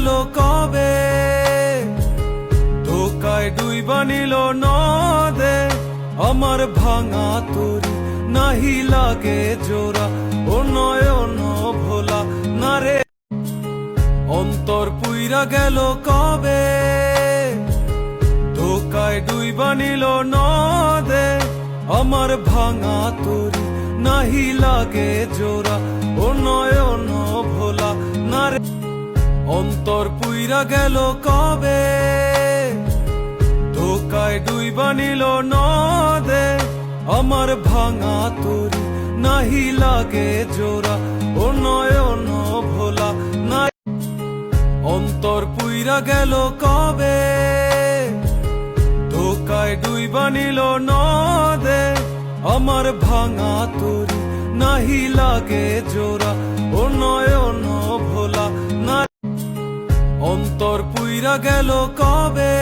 গেল কবে, ধোকায় ডুইবা নিল নদে আমার ভাঙা তরি, নাহি লাগে জোড়া ও নয়ন ভোলা না রে। অন্তর পুইরা গেল কবে, ধোকায় ডুইবা নিল নদে আমার ভাঙা তরি, নাহি লাগে জোড়া ও নয়ন ভোলা না রে। অন্তর পুইরা গেল কবে, ধোকায় ডুইবা নিল নদে আমার ভাঙা তরি, নাহি লাগে জোড়া ও নয়ন ভোলা না। অন্তর পুইরা গেল কবে, ধোকায় ডুইবা নিল নদে আমার ভাঙা তরি, নাহি লাগে জোড়া ও নয়ন ভোলা না। অন্তর পুইরা গেল কবে।